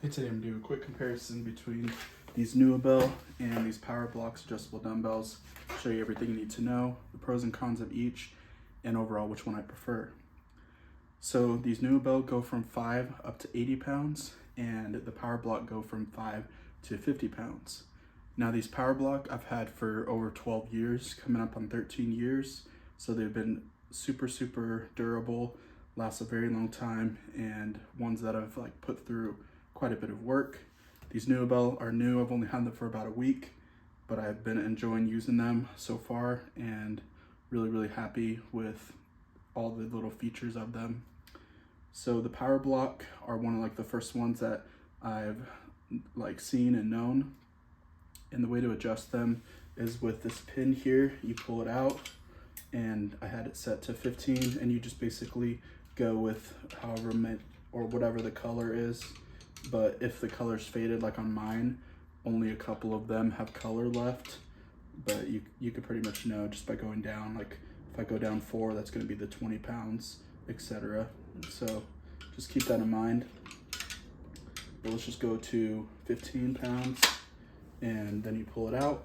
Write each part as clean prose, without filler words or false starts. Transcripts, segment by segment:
Hey, today I'm doing a quick comparison between these Nuobell and these Powerblock adjustable dumbbells. Show you everything you need to know, the pros and cons of each, and overall which one I prefer. So these Nuobell go from 5 up to 80 pounds, and the Powerblock go from 5 to 50 pounds. Now these Powerblock I've had for over 12 years, coming up on 13 years. So they've been super durable, last a very long time, and ones that I've put through quite a bit of work. These Nuobell are new. I've only had them for about a week, but I've been enjoying using them so far and really happy with all the little features of them. So the Powerblock are one of the first ones that I've seen and known. And the way to adjust them is with this pin here. You pull it out, and I had it set to 15, and you just basically go with however or whatever the color is. But if the color's faded, like on mine, only a couple of them have color left. But you could pretty much know just by going down. Like if I go down 4, that's going to be the 20 pounds, etc. So just keep that in mind. But let's just go to 15 pounds, and then you pull it out,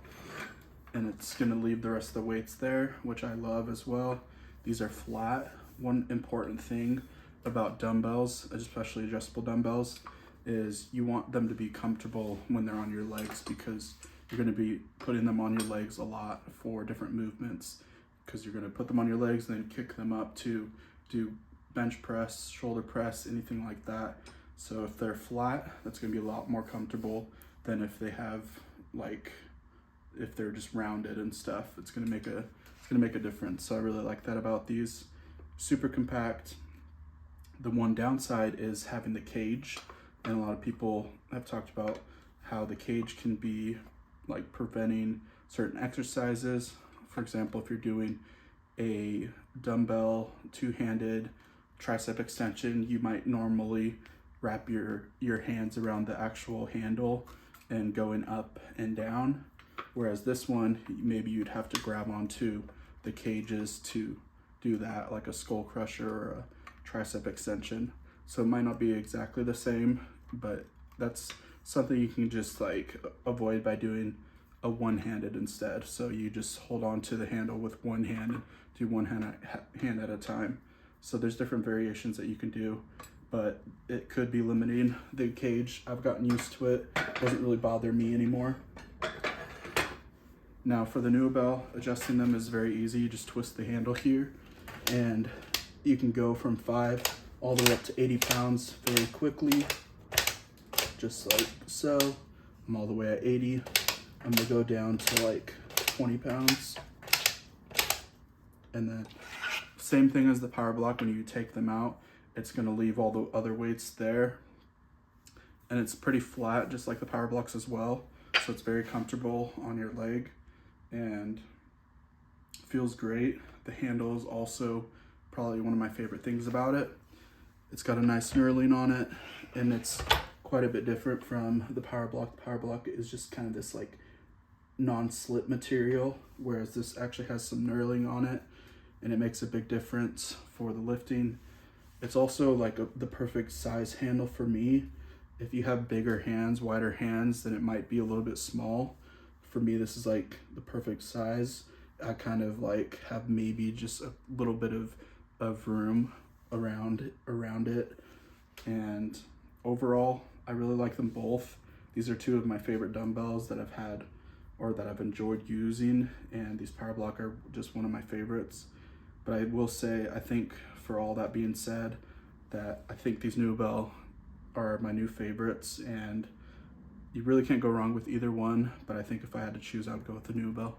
and it's going to leave the rest of the weights there, which I love as well. These are flat. One important thing about dumbbells, especially adjustable dumbbells, is you want them to be comfortable when they're on your legs, because you're going to be putting them on your legs a lot for different movements, because you're going to put them on your legs and then kick them up to do bench press, shoulder press, anything like that. So if they're flat, that's going to be a lot more comfortable than if they have if they're just rounded and stuff. It's going to make a difference. So I really like that about these. Super compact. The one downside is having the cage. And a lot of people have talked about how the cage can be preventing certain exercises. For example, if you're doing a dumbbell two-handed tricep extension, you might normally wrap your hands around the actual handle and going up and down. Whereas this one, maybe you'd have to grab onto the cages to do that, like a skull crusher or a tricep extension. So it might not be exactly the same, but that's something you can just avoid by doing a one-handed instead. So you just hold on to the handle with one hand and do one hand at a time. So there's different variations that you can do, but it could be limiting. The cage, I've gotten used to it. It doesn't really bother me anymore. Now for the Nuobell, adjusting them is very easy. You just twist the handle here, and you can go from 5 all the way up to 80 pounds very quickly, just like so. I'm all the way at 80. I'm gonna go down to 20 pounds. And then same thing as the Powerblock, when you take them out, it's gonna leave all the other weights there. And it's pretty flat, just like the Powerblocks as well. So it's very comfortable on your leg and feels great. The handle is also probably one of my favorite things about it. It's got a nice knurling on it, and it's quite a bit different from the Powerblock. The Powerblock is just kind of this non-slip material, whereas this actually has some knurling on it, and it makes a big difference for the lifting. It's also the perfect size handle for me. If you have bigger hands, wider hands, then it might be a little bit small. For me, this is the perfect size. I kind of have maybe just a little bit of room around it. And overall, I really like them both. These are two of my favorite dumbbells that I've had or that I've enjoyed using, and these Powerblock are just one of my favorites. But I will say, I think for all that being said, that I think these Nuobell are my new favorites, and you really can't go wrong with either one. But I think if I had to choose, I would go with the Nuobell.